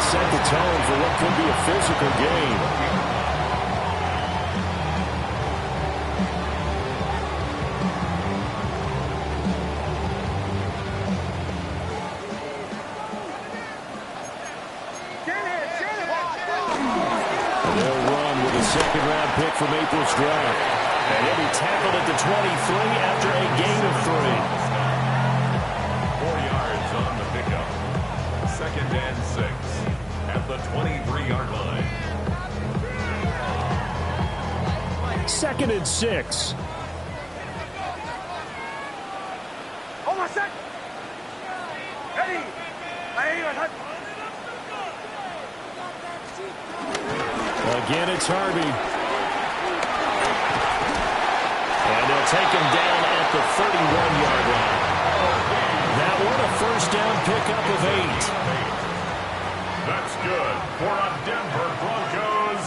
set the tone for what could be a physical game. They'll run with a second-round pick from April's draft. And he'll be tackled at the 23 after a gain of 3. 4 yards on the pickup. 2nd and 6 at the 23-yard line. 2nd and 6. Again, it's Harvey. And they'll take him down at the 31-yard line. That one a first down pickup of 8. That's good for a Denver Broncos.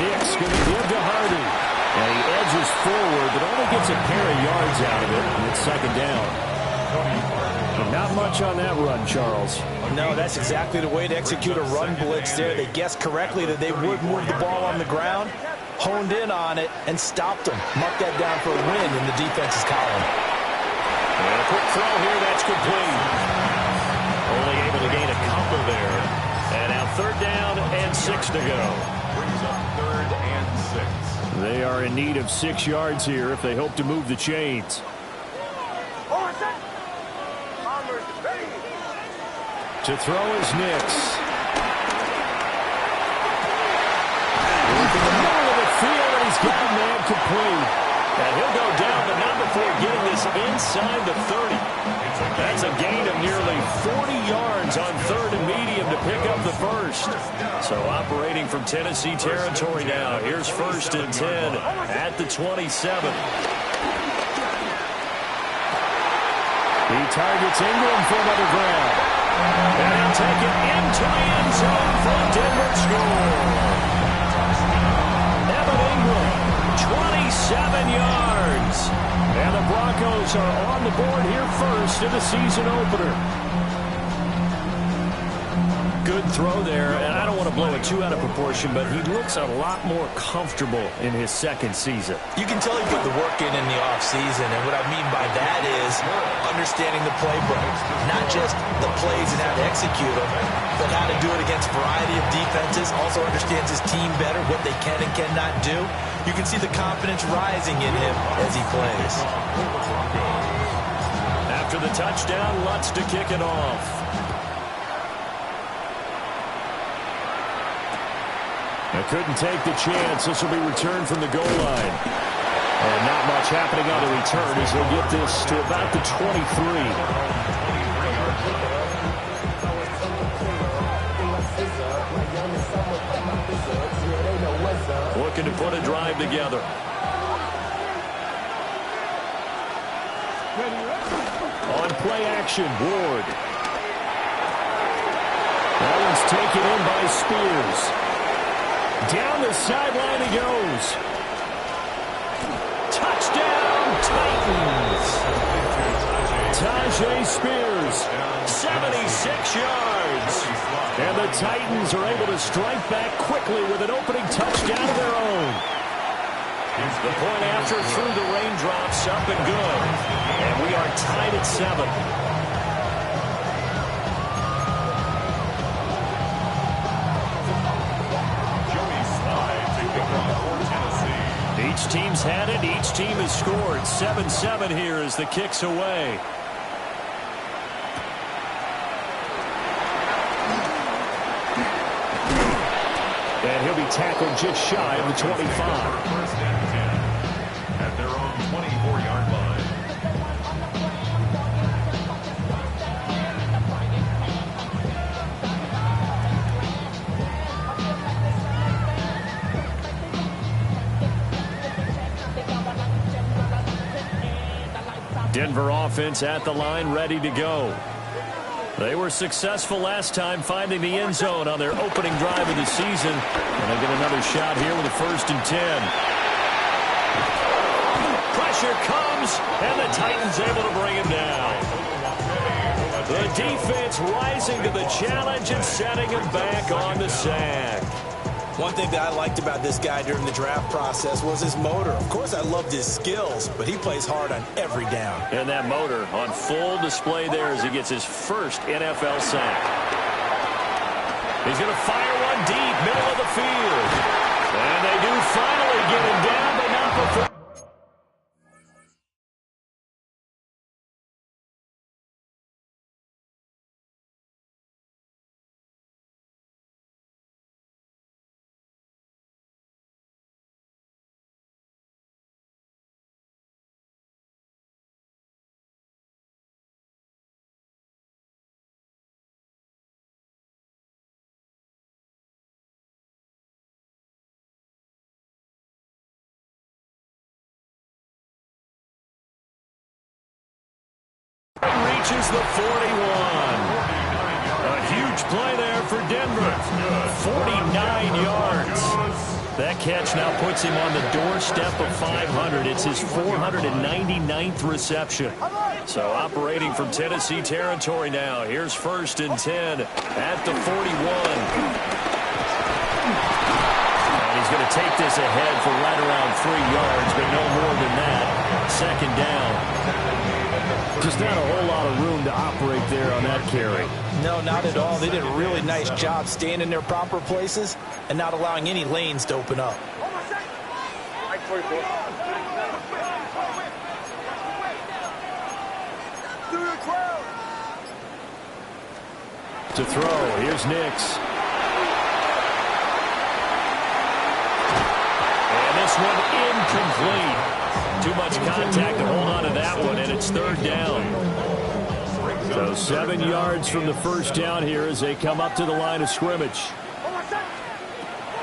Nick's going to give to Harvey. And he edges forward, but only gets a pair of yards out of it. And it's 2nd down. Not much on that run, Charles. No, that's exactly the way to execute a run blitz there. They guessed correctly that they would move the ball on the ground, honed in on it, and stopped them. Marked that down for a win in the defense's column. And a quick throw here, that's complete. Only able to gain a couple there. And now 3rd down and 6 to go. Brings up 3rd and 6. They are in need of 6 yards here if they hope to move the chains. To throw is Nix. In the middle of the field, and he's got a man complete. And he'll go down, but not before getting this inside the 30. That's a gain of nearly 40 yards on 3rd and medium to pick up the first. So operating from Tennessee territory now. Here's 1st and 10 at the 27. He targets Ingram for another grab. And he'll take it into the end zone for a Denver score. Evan Ingram, 27 yards. And the Broncos are on the board here first in the season opener. Good throw there, and I don't want to blow it too out of proportion, but he looks a lot more comfortable in his 2nd season. You can tell he put the work in the offseason, and what I mean by that is understanding the playbook. Not just the plays and how to execute them, but how to do it against a variety of defenses. Also understands his team better, what they can and cannot do. You can see the confidence rising in him as he plays. After the touchdown, Lutz to kick it off. I couldn't take the chance. This will be returned from the goal line. And not much happening on the return as he'll get this to about the 23. Looking to put a drive together. On play action, Ward. That one's taken in by Spears. Down the sideline he goes. Touchdown, Titans. Tajay Spears, 76 yards. And the Titans are able to strike back quickly with an opening touchdown of their own. The point after through the raindrops, up and good. And we are tied at 7. Each team's had it. Each team has scored. 7-7 here as the kick's away. And he'll be tackled just shy of the 25. First and 10 at their own 24-yard line. Denver offense at the line, ready to go. They were successful last time finding the end zone on their opening drive of the season. And they get another shot here with a 1st and 10. Pressure comes, and the Titans able to bring him down. The defense rising to the challenge and setting him back on the sack. One thing that I liked about this guy during the draft process was his motor. Of course, I loved his skills, but he plays hard on every down. And that motor on full display there as he gets his first NFL sack. He's going to fire one deep, middle of the field. And they do finally get him down, but not before. Reaches the 41. A huge play there for Denver. 49 yards. That catch now puts him on the doorstep of 500. It's his 499th reception. So operating from Tennessee territory now. Here's 1st and 10 at the 41. And he's going to take this ahead for right around 3 yards, but no more than that. 2nd down. Just not a whole lot of room to operate there on that carry. No, not at all. They did a really nice job staying in their proper places and not allowing any lanes to open up. To throw, here's Nix. And this one incomplete. Too much contact to hold on to that one, and it's 3rd down. So 7 yards from the 1st down here as they come up to the line of scrimmage.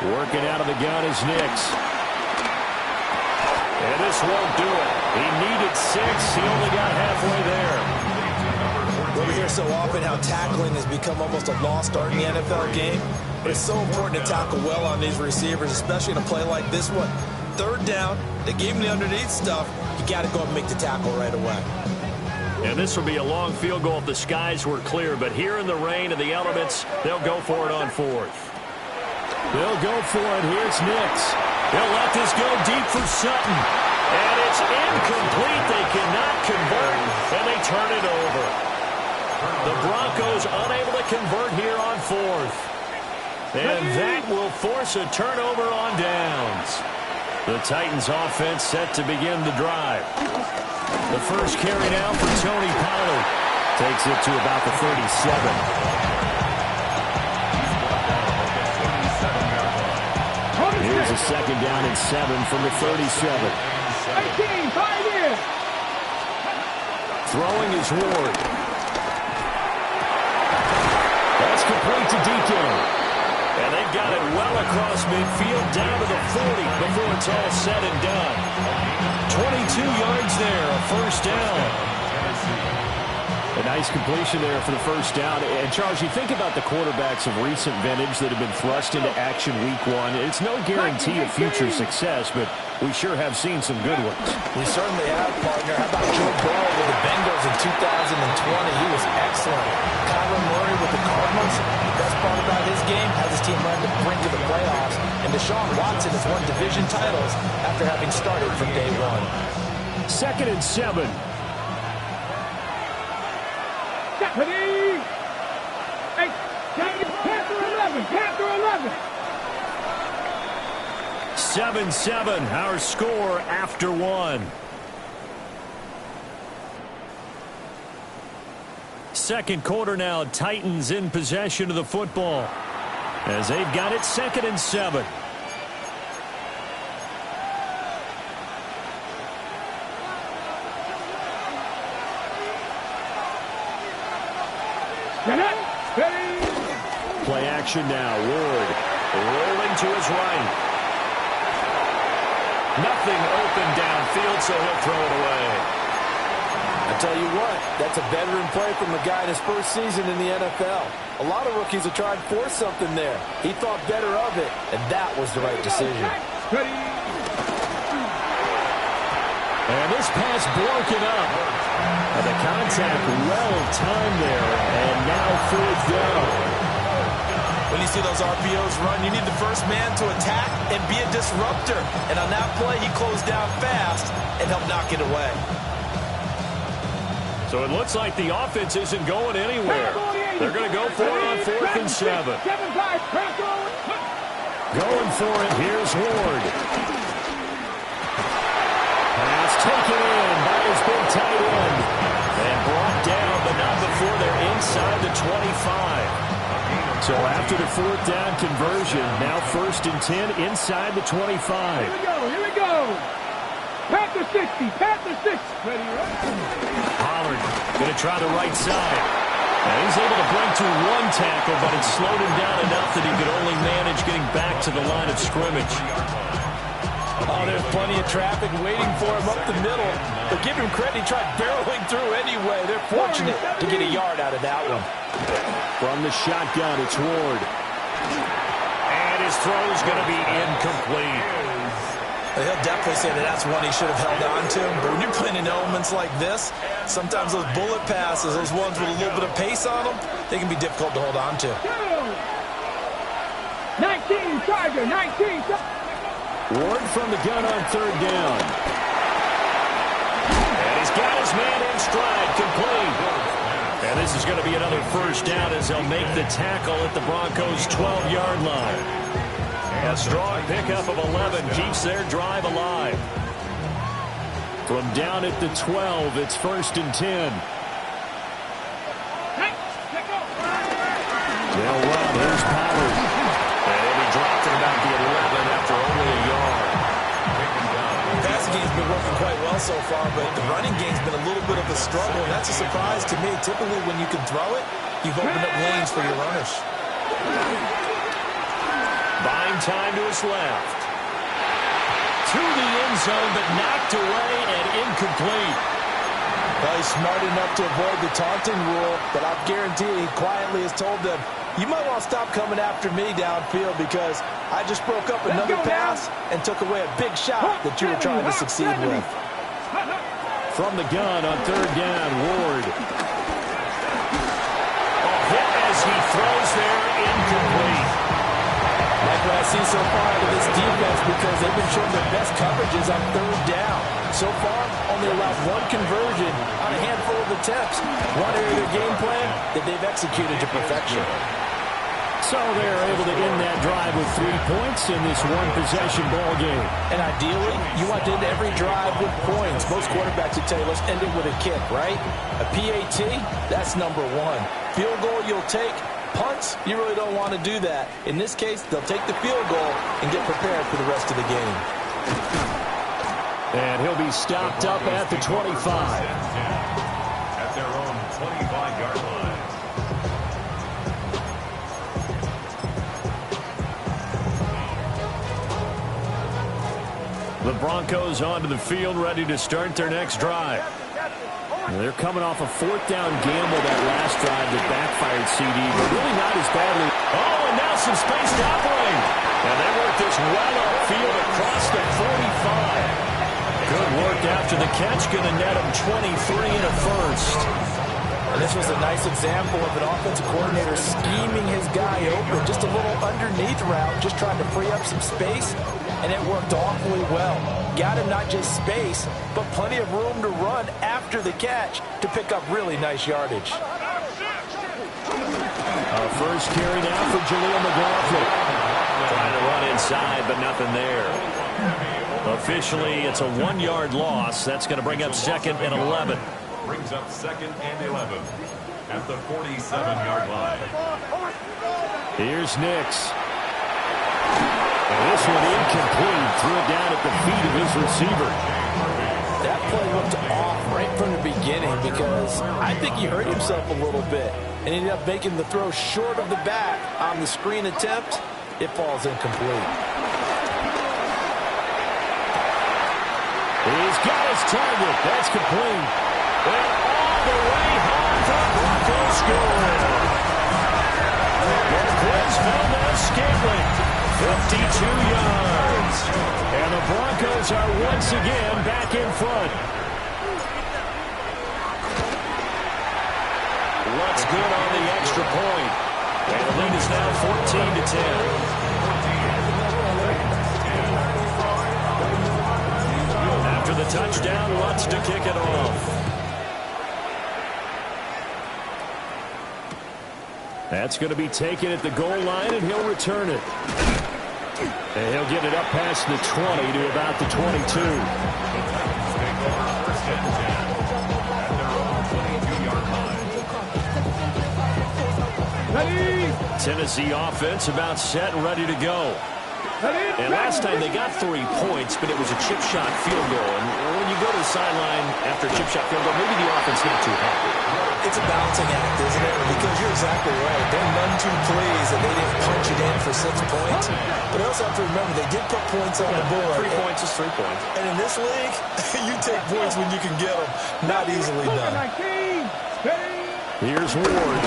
Working out of the gun is Nix. And this won't do it. He needed 6. He only got halfway there. Well, we hear so often how tackling has become almost a lost art in the NFL game. But it's so important to tackle well on these receivers, especially in a play like this one. 3rd down, they gave him the underneath stuff. You got to go and make the tackle right away. And this will be a long field goal if the skies were clear. But here in the rain and the elements, they'll go for it on 4th. They'll go for it. Here's Nix. They'll let this go deep for Sutton. And it's incomplete. They cannot convert, and they turn it over. The Broncos unable to convert here on 4th. And that will force a turnover on downs. The Titans offense set to begin the drive. The first carry now for Tony Pollard. Takes it to about the 37. Here's a 2nd down and 7 from the 37. 18, 5 years. Throwing is Ward. That's complete to DK. And they've got it well across midfield down to the 40 before it's all said and done. 22 yards there, a 1st down. A nice completion there for the 1st down. And, Charles, you think about the quarterbacks of recent vintage that have been thrust into action week 1. It's no guarantee of future success, but we sure have seen some good ones. We certainly have, partner. How about Joe Burrow with the Bengals in 2020? He was excellent. Kyler Murray with the Cardinals. The best part about his game has his team run to bring to the playoffs. And Deshaun Watson has won division titles after having started from day 1. 2nd and 7. Deputy! Hey, Panther 11, Panther 11. 7-7, our score after 1. 2nd quarter now, Titans in possession of the football as they've got it 2nd and 7. Play action now. Ward rolling to his right. Nothing open downfield, so he'll throw it away. I tell you what, that's a veteran play from a guy in his first season in the NFL. A lot of rookies have tried to force something there. He thought better of it, and that was the right decision. And this pass broken up. And the contact well timed there, and now 4th down. When you see those RPOs run, you need the first man to attack and be a disruptor. And on that play, he closed down fast and helped knock it away. So it looks like the offense isn't going anywhere. They're going to go for it on 4th and 7. Going for it, here's Ward. Pass taken in by his big tight end. And brought down, but not before they're inside the 25. So after the 4th down conversion, now 1st and 10 inside the 25. Here we go. Panther 60, Panther 6. Ready, Pollard going to try the right side. And he's able to break to 1 tackle, but it slowed him down enough that he could only manage getting back to the line of scrimmage. Oh, there's plenty of traffic waiting for him up the middle. But give him credit, he tried barreling through anyway. They're fortunate to get a yard out of that one. From the shotgun, it's Ward. And his throw's going to be incomplete. He'll definitely say that that's one he should have held on to. But when you're playing in elements like this, sometimes those bullet passes, those ones with a little bit of pace on them, they can be difficult to hold on to. 19, Charger, 19. Ward from the gun on 3rd down. And he's got his man in stride, complete. And this is going to be another 1st down as they'll make the tackle at the Broncos' 12-yard line. A strong pickup of 11 keeps their drive alive. From down at the 12, it's 1st and 10. They'll run. Here's Pollard. And he'll be dropped at about the 11 after only a yard. The passing game's been working quite well so far, but the running game's been a little bit of a struggle, and that's a surprise to me. Typically, when you can throw it, you've opened up lanes for your runners. Buying time to his left. To the end zone, but knocked away and incomplete. Well, he's smart enough to avoid the taunting rule, but I'll guarantee he quietly has told them, you might want to stop coming after me downfield because I just broke up another pass and took away a big shot that you were trying to succeed with. From the gun on 3rd down, Ward. A hit as he throws there, incomplete. Like what I see so far out of this defense because they've been showing their best coverages on 3rd down. So far, only allowed 1 conversion on a handful of attempts. One area of their game plan that they've executed to perfection. So they're able to end that drive with 3 points in this 1-possession ball game. And ideally, you want to end every drive with points. Most quarterbacks would tell you, let's end it with a kick, right? A PAT, that's number 1. Field goal you'll take. Punts, you really don't want to do that. In this case, they'll take the field goal and get prepared for the rest of the game. And he'll be stopped up at the 25. At their own 25-yard line. The Broncos onto the field, ready to start their next drive. They're coming off a 4th down gamble that last drive that backfired CD, but really not as badly. Oh, and now some space to operate. And they work this well upfield across the 45. Good work after the catch, going to net him 23 and a 1st. And this was a nice example of an offensive coordinator scheming his guy open. Just a little underneath route, just trying to free up some space, and it worked awfully well. Got him not just space, but plenty of room to run after the catch to pick up really nice yardage. Our first carry now for Jaleel McLaughlin. Trying to run inside, but nothing there. Officially, it's a 1-yard loss. That's going to bring up 2nd and 11. Brings up 2nd and 11 at the 47-yard line. Here's Nix. And this one incomplete. Threw it down at the feet of his receiver. That play looked off right from the beginning because I think he hurt himself a little bit and ended up making the throw short of the back on the screen attempt. It falls incomplete. He's got his target. That's complete. And all the way home, the Broncos score. Marquez Valdez-Scantling, 52 yards. And the Broncos are once again back in front. looks good on the extra point. And the lead is now 14-10. After the touchdown, Lutz to kick it off. That's going to be taken at the goal line, and he'll return it. And he'll get it up past the 20 to about the 22. Tennessee offense about set and ready to go. And last time they got 3 points, but it was a chip shot field goal. And when you go to the sideline after a chip shot field goal, maybe the offense not too happy. It's a balancing act, isn't it? Because you're exactly right. They're none too pleased that they didn't punch it in for 6 points. But I also have to remember they did put points on the board. 3 points is 3 points. And in this league, you take points when you can get them. Not easily done. Here's Ward.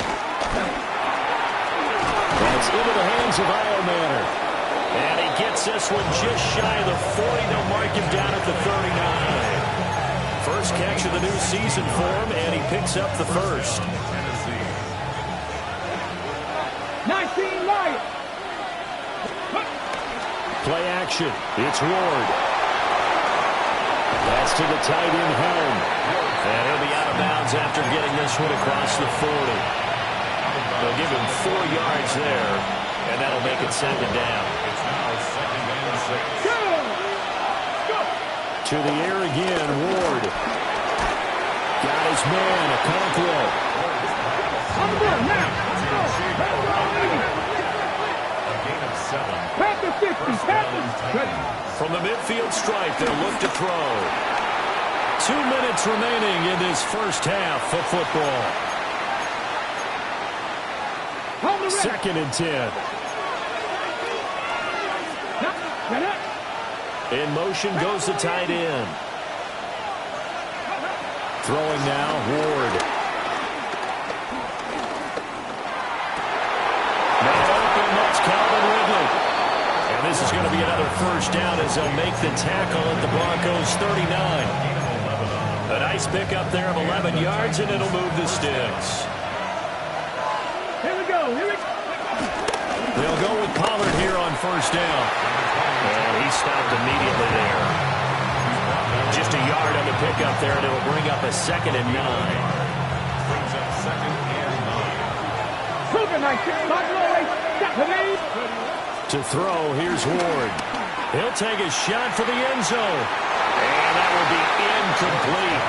That's into the hands of Iomanner. And he gets this one just shy of the 40. They'll mark him down at the 39. First catch of the new season for him, and he picks up the first. 19 Lions. Play action. It's Ward. That's to the tight end Helm. And he'll be out of bounds after getting this one across the 40. They'll give him 4 yards there, and that'll make it 2nd down. It's now 2nd and 6. To the air again, Ward. Got his man, Okonkwo. A gain of 7. Pass the 60. From the midfield stripe, they'll look to throw. 2 minutes remaining in this first half of football. 2nd and 10. In motion goes the tight end. Throwing now, Ward. Man open, that's Calvin Ridley. And this is going to be another first down as they'll make the tackle at the Broncos' 39. A nice pickup there of 11 yards, and it'll move the sticks. Here we go. They'll go with Pollard here on first down. And he stopped immediately there. Just a yard on the pickup there, and it'll bring up a 2nd and 9. Brings up 2nd and 9. To throw, here's Ward. He'll take a shot for the end zone. And that will be incomplete.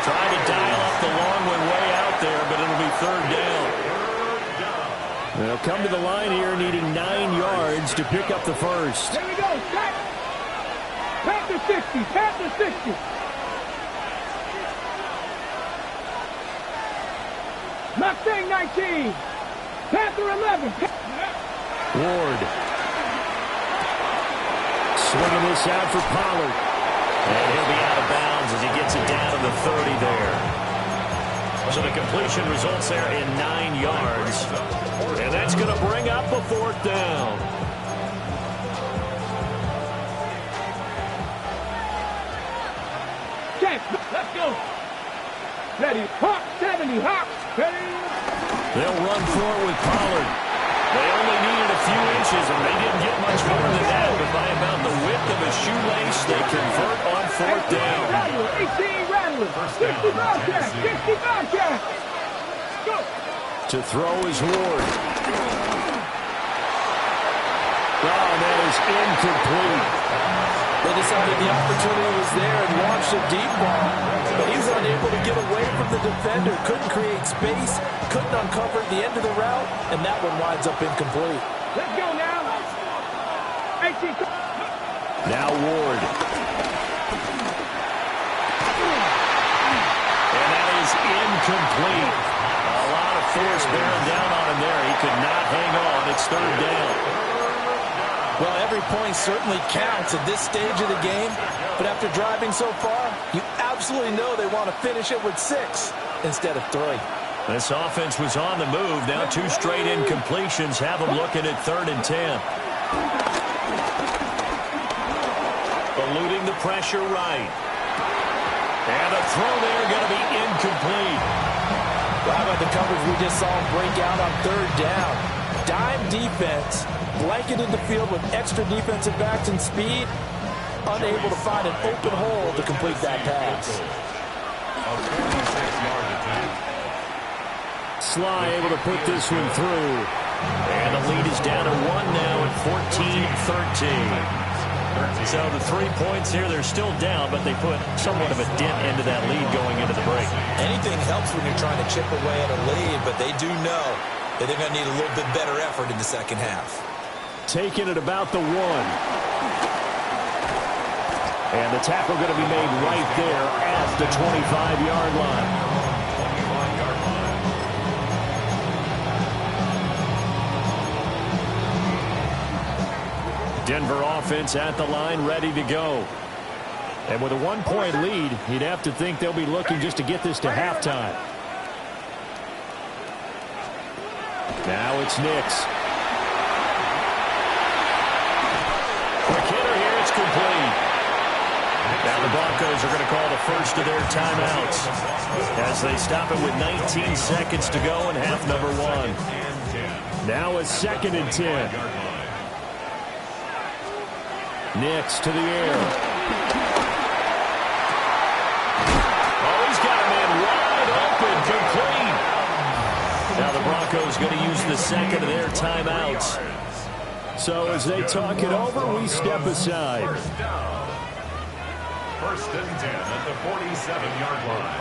Trying to dial up the long one way out there, but it'll be 3rd down. They'll come to the line here needing 9 yards to pick up the first. Here we go. Pass the 60. Pass the 60. Mustang 19. Panther 11. Ward. Swinging this out for Pollard. And he'll be out of bounds as he gets it down to the 30 there. So the completion results there in 9 yards. And that's going to bring up a 4th down. Check. Let's go. Ready. Hawk 70. Hawk. Ready. They'll run forward with Pollard. They only needed a few inches, and they didn't get much more than that. But by about the width of a shoelace, they convert on 4th down. 18 Rattler. 60 Bobcat. 60 Bobcat. Go. To throw is Ward. Oh, that is incomplete. They decided the opportunity was there and launched a deep ball. But he was unable to get away from the defender. Couldn't create space. Couldn't uncover the end of the route. And that one winds up incomplete. Let's go now. 18. Now Ward. And that is incomplete. A lot of force bearing down on him there. He could not hang on. It's 3rd down. Well, every point certainly counts at this stage of the game. But after driving so far, you absolutely know they want to finish it with 6 instead of 3. This offense was on the move. Now 2 straight incompletions have them looking at 3rd and 10. Eluding the pressure right. And a throw there going to be incomplete. Well, how about the coverage we just saw him break out on third down? Dime defense, blanketed the field with extra defensive backs and speed, unable to find an open hole to complete that pass. A 46-yard attempt. Sly able to put this one through. And the lead is down to 1 now at 14-13. So the 3 points here, they're still down, but they put somewhat of a dent into that lead going into the break. Anything helps when you're trying to chip away at a lead, but they do know that they're going to need a little bit better effort in the second half. Taking it about the 1. And the tackle going to be made right there at the 25-yard line. 25-yard line. Denver offense at the line, ready to go. And with a 1-point lead, you'd have to think they'll be looking just to get this to halftime. Now it's Nix. Quick hitter here, it's complete. Now the Broncos are going to call the first of their timeouts as they stop it with 19 seconds to go in half number 1. Now it's 2nd and 10. Nix to the air. Oh, he's got a man wide open, complete. Now the Broncos going to use the second of their timeouts. So as they talk it over, we step aside. First and 10 at the 47-yard line.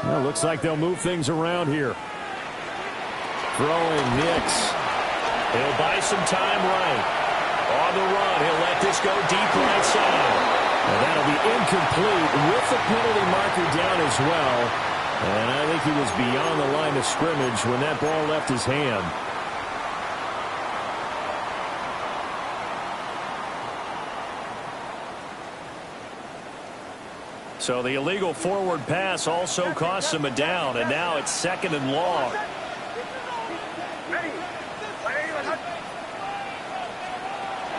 Well, looks like they'll move things around here. Throwing Nix. He'll buy some time right. On the run, he'll let this go deep right side. And that'll be incomplete with the penalty marker down as well. And I think he was beyond the line of scrimmage when that ball left his hand. So the illegal forward pass also costs him a down, and now it's 2nd and long.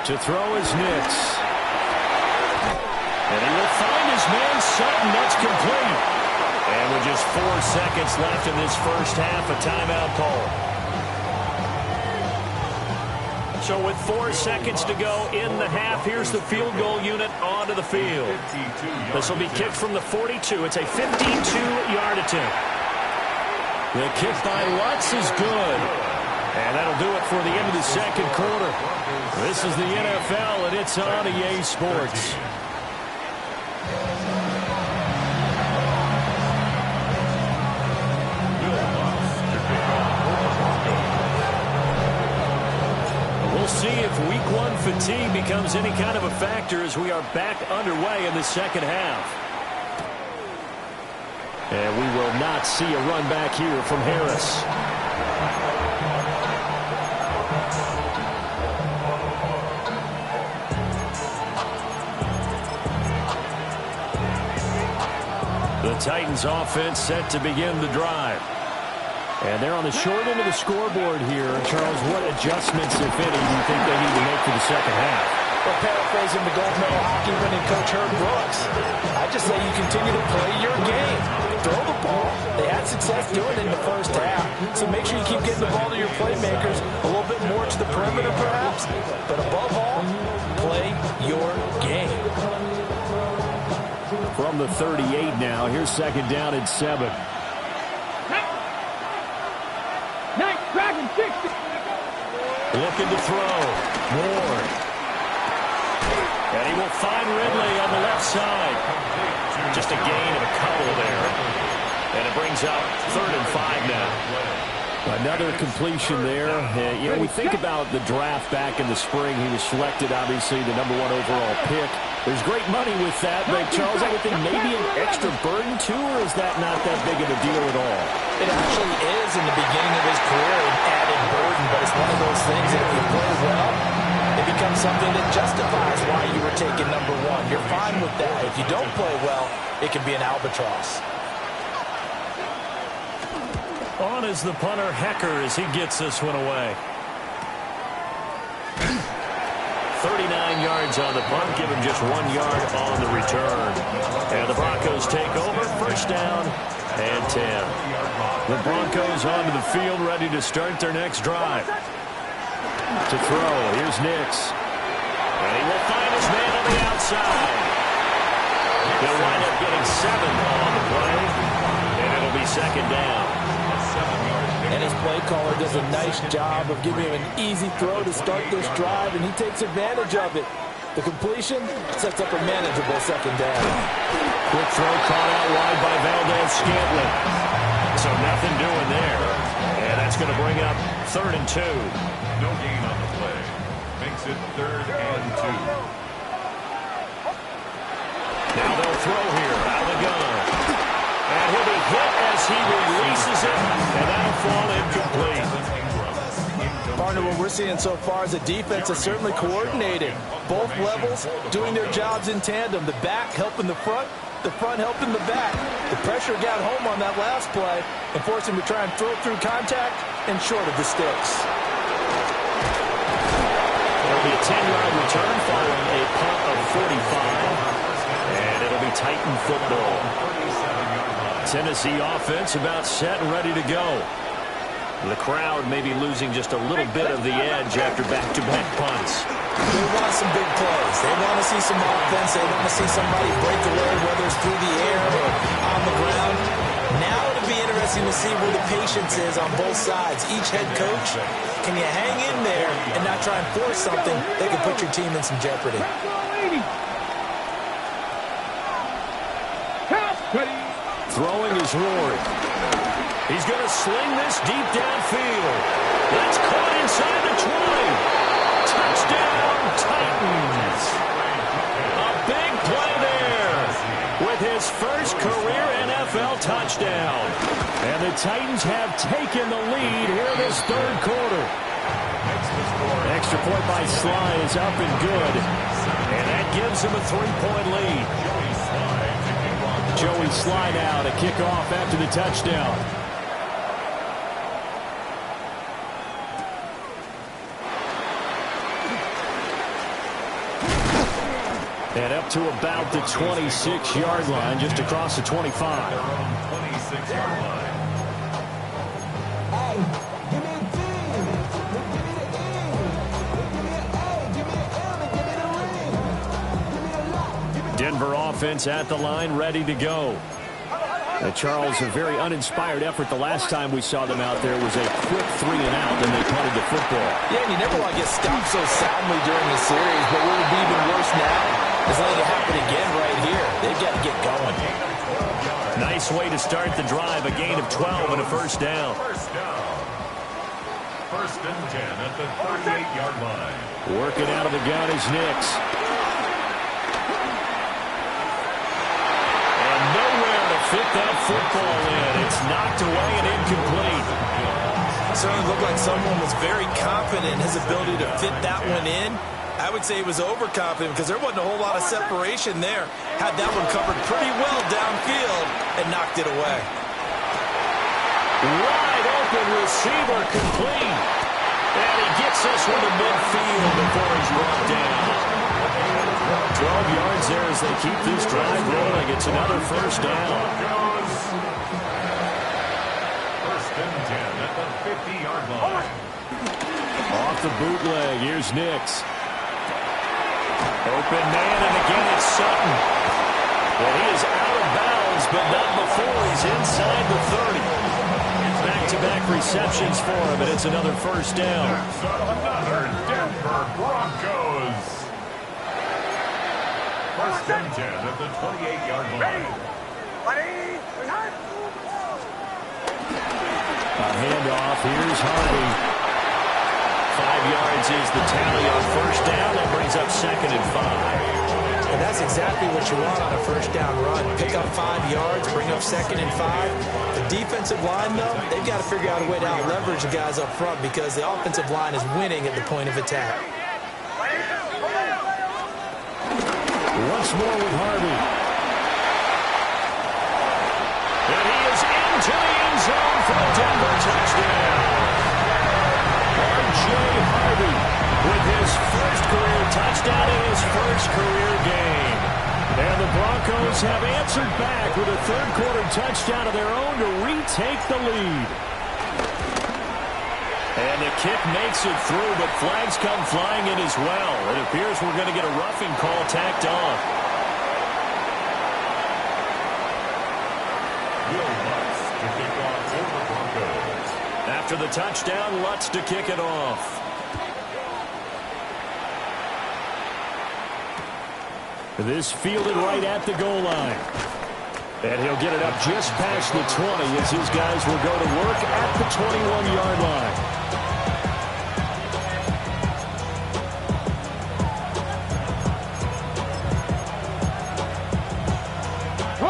To throw is Nix. And he will find his man Sutton. That's complete. And with just 4 seconds left in this first half, a timeout call. So with 4 seconds to go in the half, here's the field goal unit onto the field. This will be kicked from the 42. It's a 52-yard attempt. The kick by Lutz is good. And that'll do it for the end of the second quarter. This is the NFL, and it's on EA Sports. We'll see if week 1 fatigue becomes any kind of a factor as we are back underway in the second half. And we will not see a run back here from Harris. The Titans offense set to begin the drive. And they're on the short end of the scoreboard here. Charles, what adjustments, if any, do you think they need to make for the second half? Well, paraphrasing the gold medal hockey winning coach Herb Brooks, I just say you continue to play your game. Throw the ball. They had success doing it in the first half, so make sure you keep getting the ball to your playmakers, a little bit more to the perimeter perhaps, but above all, play your game. From the 38 now, here's 2nd down and 7. Dragon 60. Looking to throw. Ward. And he will find Ridley on the left side. Just a gain of a couple there. And it brings up 3rd and 5 now. Another completion there. We think about the draft back in the spring. He was selected, obviously, the #1 overall pick. There's great money with that, but Charles, I would think maybe an extra burden too, or is that not that big of a deal at all? It actually is in the beginning of his career, an added burden, but it's one of those things that if you play well, it becomes something that justifies why you were taken #1. You're fine with that. If you don't play well, it can be an albatross. On is the punter, Hecker, as he gets this one away. 39 yards on the punt, give him just 1 yard on the return. And first down and 10. The Broncos onto the field, ready to start their next drive. To throw, here's Nix. And he will find his man on the outside. He'll wind up getting 7 on the play, and it'll be second down. And his play caller does a nice job of giving him an easy throw to start this drive, and he takes advantage of it. The completion sets up a manageable second down. Quick throw caught out wide by Valdez-Scantling. So nothing doing there. And that's going to bring up 3rd and 2. No gain on the play. Makes it 3rd and 2. Now they'll throw here out of the gun. And he'll be hit as he releases it. And that'll fall incomplete. Partner, what we're seeing so far is the defense is certainly coordinated. Both levels doing their jobs in tandem. The back helping the front helping the back. The pressure got home on that last play and forced him to try and throw through contact and short of the sticks. It'll be a 10-yard return following a punt of 45. And it'll be Titan football. Tennessee offense about set and ready to go. The crowd may be losing just a little bit of the edge after back-to-back punts. They want some big plays. They want to see some offense. They want to see somebody break away, whether it's through the air or on the ground. Now it'll be interesting to see where the patience is on both sides. Each head coach, can you hang in there and not try and force something that can put your team in some jeopardy? Throwing is Ward. He's going to sling this deep downfield. That's caught inside the 20. Touchdown, Titans. A big play there with his first career NFL touchdown. And the Titans have taken the lead here in this 3rd quarter. Extra point by Sly is up and good. And that gives him a 3-point lead. Joey Sly now to kick off after the touchdown. And up to about the 26-yard line, just across the 25. 26-yard line. Denver offense at the line, ready to go. Charles, a very uninspired effort the last time we saw them out there was a quick 3 and out, and they punted the football. Yeah, and you never want to get stopped so soundly during the series, but what would be even worse now is letting it happen again right here. They've got to get going. Nice way to start the drive, a gain of 12 and a first down. First and 10 at the 38-yard line. Working out of the gun is Nix. Fit that football in. It's knocked away and incomplete. Certainly looked like someone was very confident in his ability to fit that one in. I would say he was overconfident because there wasn't a whole lot of separation there. Had that one covered pretty well downfield and knocked it away. Wide open receiver complete. And he gets this one to midfield before he's brought down. 12 yards there as they keep this drive rolling. It's another first down. First and 10 at the 50-yard line. Off the bootleg, here's Nix. Open man, and again it's Sutton. Well, he is out of bounds, but not before he's inside the 30. Back-to-back receptions for him, and it's another first down. Another Denver Broncos. First and 10 at the 28-yard line. A handoff. Here's Harvey. 5 yards is the tally on first down. That brings up 2nd and 5. And that's exactly what you want on a first down run. Pick up 5 yards, bring up 2nd and 5. The defensive line, though, they've got to figure out a way to out-leverage the guys up front because the offensive line is winning at the point of attack. Once more with Harvey. And he is into the end zone for the Denver touchdown. R.J. Harvey with his first career touchdown in his first career game. And the Broncos have answered back with a third-quarter touchdown of their own to retake the lead. And the kick makes it through, but flags come flying in as well. It appears we're going to get a roughing call tacked on. Lutz to kick off for the Broncos. After the touchdown, Lutz to kick it off. This fielded right at the goal line. And he'll get it up just past the 20 as his guys will go to work at the 21-yard line.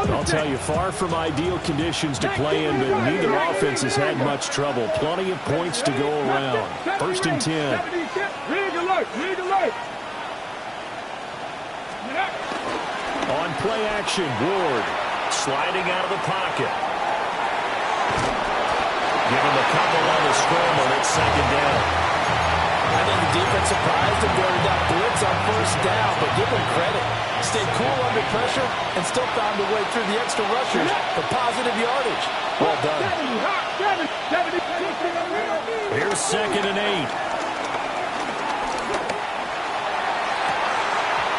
I'll tell you, far from ideal conditions to play in, but neither offense has had much trouble. Plenty of points to go around. 1st and 10. League alert! League alert! On play action, Ward sliding out of the pocket. Give him a couple on the scramble. It's 2nd down. I think the defense surprised him during that blitz on 1st down, but give him credit. Stayed cool under pressure and still found a way through the extra rushers for positive yardage. Well done. Here's 2nd and 8.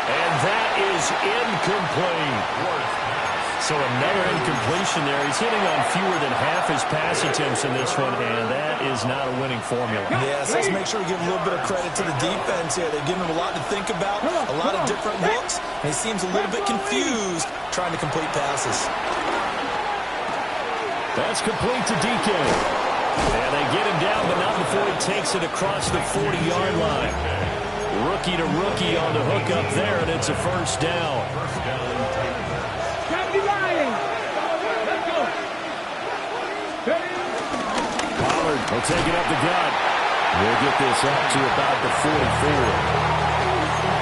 And that is incomplete. So another incompletion there. He's hitting on fewer than half his pass attempts in this one, and that is not a winning formula. Yes, let's make sure we give a little bit of credit to the defense here. They're giving him a lot to think about, a lot of different looks, and he seems a little bit confused trying to complete passes. That's complete to DK. And they get him down, but not before he takes it across the 40-yard line. Rookie to rookie on the hook up there, and it's a 1st down. Pollard will take it up the gut. We'll get this up to about the 44.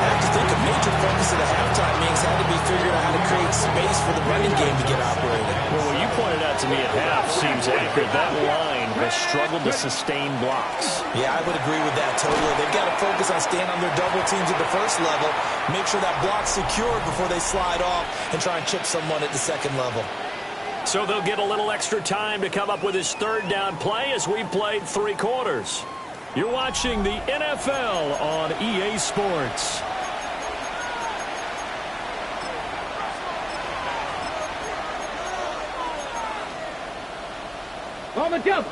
I have to think a major focus of the halftime means had to be figuring out how to create space for the running game to get operated. Well, what you pointed out to me at half seems accurate. That line has struggled to sustain blocks. Yeah, I would agree with that totally. They've got to focus on staying on their double teams at the 1st level, make sure that block's secured before they slide off and try and chip someone at the 2nd level. So they'll get a little extra time to come up with his 3rd down play as we played 3 quarters. You're watching the NFL on EA Sports.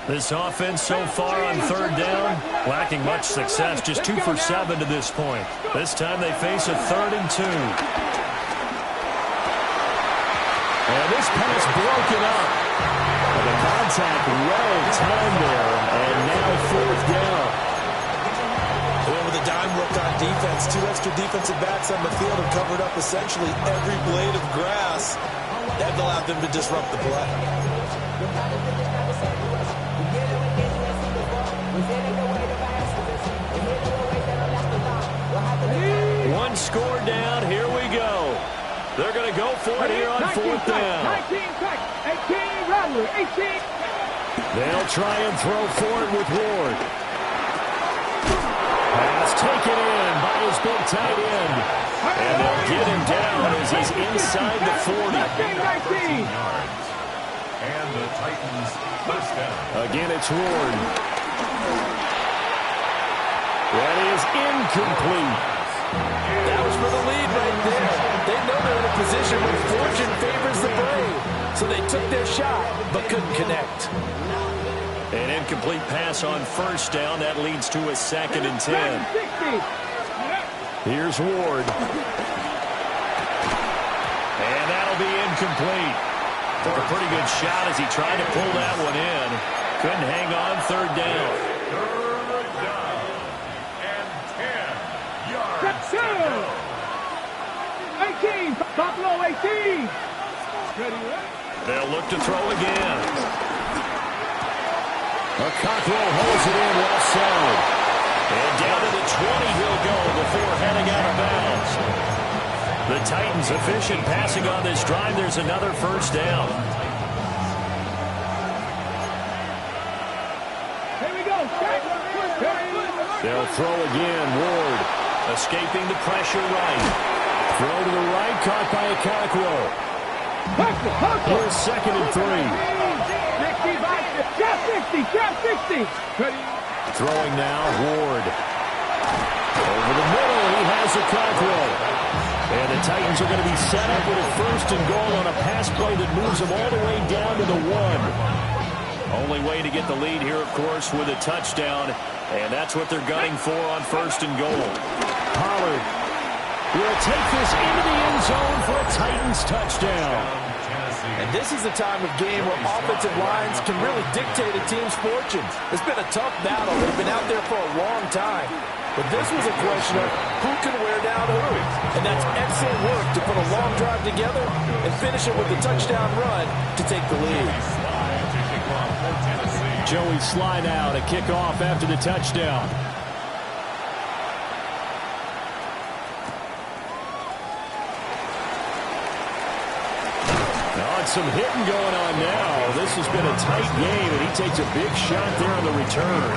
This offense so far on 3rd down, lacking much success, just 2 for 7 to this point. This time they face a 3rd and 2. And this pass broken up. And the contact well timed there, and now 4th down. And with a dime look on defense, 2 extra defensive backs on the field have covered up essentially every blade of grass. That allowed them to disrupt the play. One score down, here we go. They're going to go for it here on 4th down. 18. They'll try and throw for it with Ward. Pass taken in by his big tight end. And they'll get him down as he's inside the 40. 13 yards. And the Titans 1st down. Again, it's Ward. That is incomplete. That was for the lead right there. They know they're in a position where fortune favors the brave. So they took their shot, but couldn't connect. An incomplete pass on 1st down. That leads to a 2nd and 10. Here's Ward. And that'll be incomplete. Took a pretty good shot as he tried to pull that one in. Couldn't hang on 3rd down. 3rd down. And 10 yards. 18. Buffalo 18. They'll look to throw again. Cockrell holds it in left side. And down to the 20 he'll go before heading out of bounds. The Titans efficient passing on this drive. There's another 1st down. Here we go. They'll throw again. Ward escaping the pressure right. Throw to the right, caught by a Cockrell. Here's 2nd and 3. 60. Throwing now, Ward. Over the middle, he has a Cockrell. And the Titans are going to be set up with a 1st and goal on a pass play that moves them all the way down to the 1. Only way to get the lead here, of course, with a touchdown. And that's what they're gunning for on 1st and goal. Pollard will take this into the end zone for a Titans touchdown. And this is the time of game where offensive lines can really dictate a team's fortunes. It's been a tough battle. They've been out there for a long time. But this was a question of who can wear down who. And that's excellent work to put a long drive together and finish it with a touchdown run to take the lead. Joey Sly now to kick off after the touchdown. Some hitting going on now. This has been a tight game, and he takes a big shot there on the return.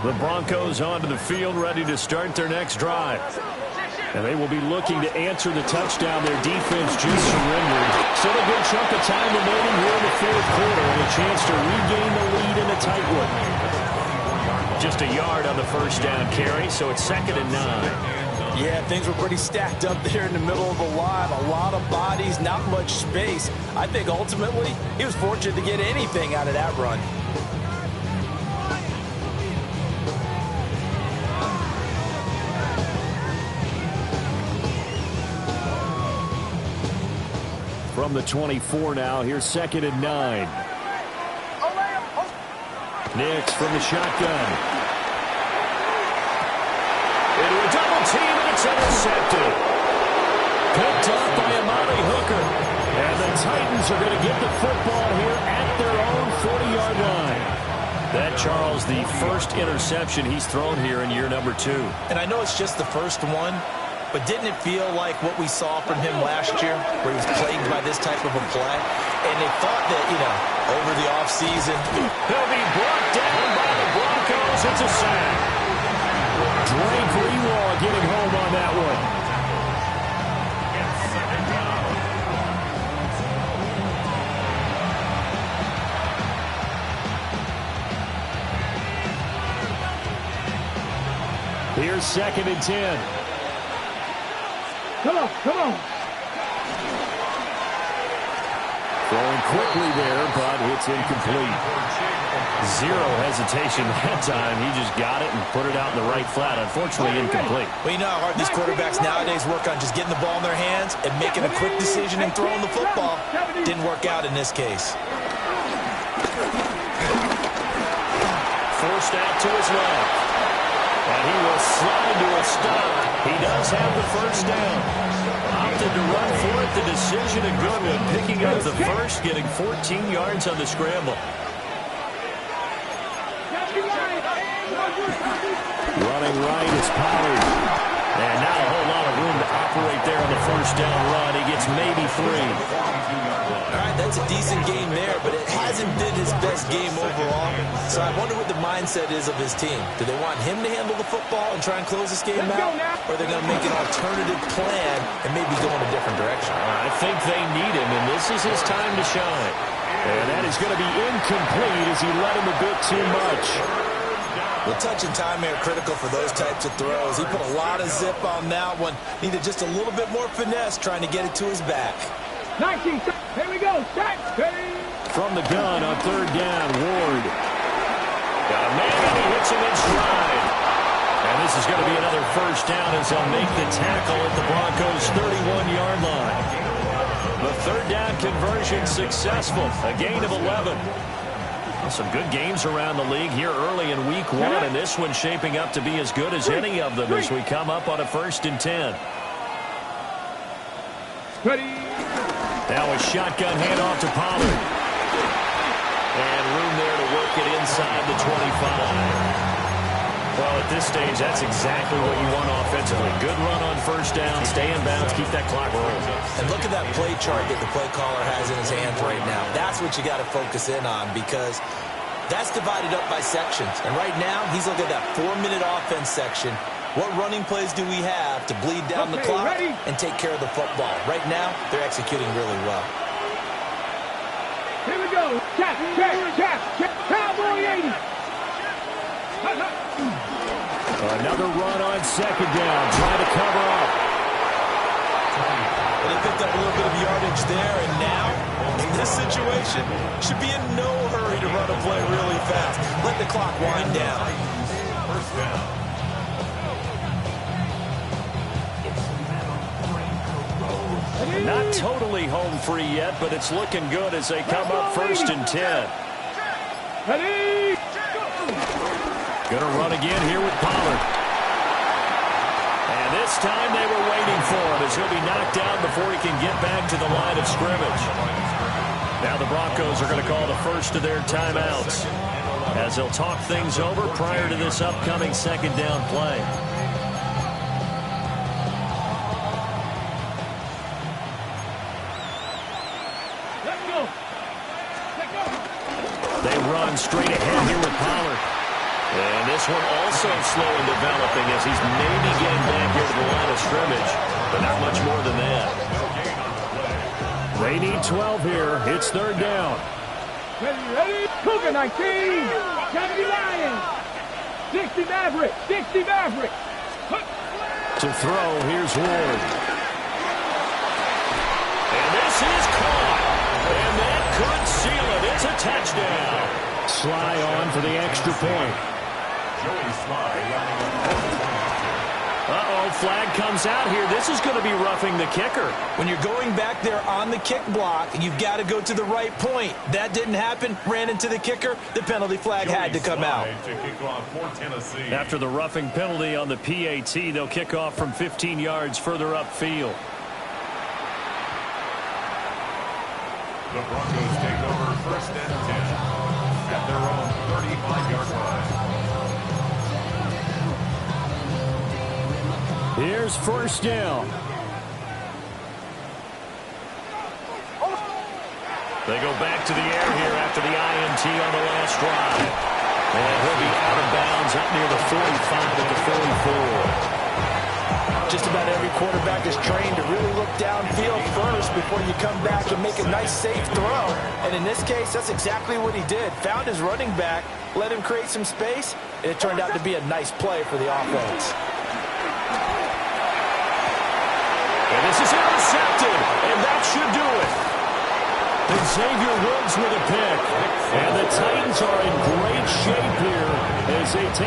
The Broncos onto the field, ready to start their next drive. And they will be looking to answer the touchdown their defense just surrendered. Still a good chunk of time remaining here in the 4th quarter, and a chance to regain the lead in a tight one. Just a yard on the 1st down carry, so it's 2nd and 9. Yeah, things were pretty stacked up there in the middle of the line. A lot of bodies, not much space. I think ultimately he was fortunate to get anything out of that run. From the 24 now, here's 2nd and 9. Nix from the shotgun. Into a double team, and it's intercepted. Picked up by Amari Hooker. And the Titans are going to get the football here at their own 40-yard line. That, Charles, the first interception he's thrown here in year number 2. And I know it's just the first one, but didn't it feel like what we saw from him last year, where he was plagued by this type of a play? And they thought that, over the offseason, he'll be brought down by the Broncos. It's a sack. Drake Rewall getting home on that one. Here's 2nd and 10. Come on. Throwing quickly there, but it's incomplete. Zero hesitation that time. He just got it and put it out in the right flat. Unfortunately, incomplete. Well, you know how hard these quarterbacks nowadays work on just getting the ball in their hands and making a quick decision and throwing the football. Didn't work out in this case. Forced out to his left. And he will slide to a stop. He does have the 1st down. Opted to run for it. The decision a good one. Picking up the first, getting 14 yards on the scramble. Running right is Pollard. And not a whole lot of room to operate there on the 1st down run. He gets maybe 3. All right, that's a decent game there, but it hasn't been his best game overall. So I wonder what the mindset is of his team. Do they want him to handle the football and try and close this game out? Or are they going to make an alternative plan and maybe go in a different direction? I think they need him, and this is his time to shine. And that is going to be incomplete as he let him a bit too much. Well, touch and time are critical for those types of throws. He put a lot of zip on that one. Needed just a little bit more finesse trying to get it to his back. 19, here we go, set. From the gun on 3rd down, Ward. Got a man, and he hits him in stride. And this is going to be another 1st down as they'll make the tackle at the Broncos' 31-yard line. The 3rd down conversion successful, a gain of 11. Some good games around the league here early in week 1, and this one shaping up to be as good as any of them as we come up on a 1st and 10. Now a shotgun handoff to Pollard. And room there to work it inside the 25. Well, at this stage, that's exactly what you want offensively. Good run on first down, stay in bounds, keep that clock rolling. And look at that play chart that the play caller has in his hands right now. That's what you got to focus in on, because that's divided up by sections. And right now, he's looking at that 4-minute offense section. What running plays do we have to bleed down the clock and take care of the football? Right now, they're executing really well. Here we go. Check. Cowboy 80. Another run on second down, trying to cover up. Well, they picked up a little bit of yardage there, and now, in this situation, should be in no hurry to run a play really fast. Let the clock wind down. First down. Not totally home free yet, but it's looking good as they come up 1st and 10. Ready? Going to run again here with Pollard. And this time they were waiting for him as he'll be knocked down before he can get back to the line of scrimmage. Now the Broncos are going to call the first of their timeouts as they'll talk things over prior to this upcoming second down play. They run straight ahead here with Pollard. And this one also slow in developing as he's maybe getting back here to the line of scrimmage, but not much more than that. They need 12 here. It's 3rd down. Ready? Cougar 19. 70 Lions. 60 Maverick. To throw, here's Ward. And this is caught. And that could seal it. It's a touchdown. Sly on for the extra point. Uh-oh, flag comes out here. This is going to be roughing the kicker. When you're going back there on the kick block, you've got to go to the right point. That didn't happen. Ran into the kicker. The penalty flag had to come out. After the roughing penalty on the PAT, they'll kick off from 15 yards further upfield. The Broncos take over 1st and 10 at their own 35-yard line. Here's 1st down. They go back to the air here after the INT on the last drive. And he'll be out of bounds up near the 45 at the 44. Just about every quarterback is trained to really look downfield first before you come back and make a nice, safe throw. And in this case, that's exactly what he did. Found his running back, let him create some space, and it turned out to be a nice play for the offense. And this is intercepted, and that should do it. And Xavier Woods with a pick. And the Titans are in great shape here as they take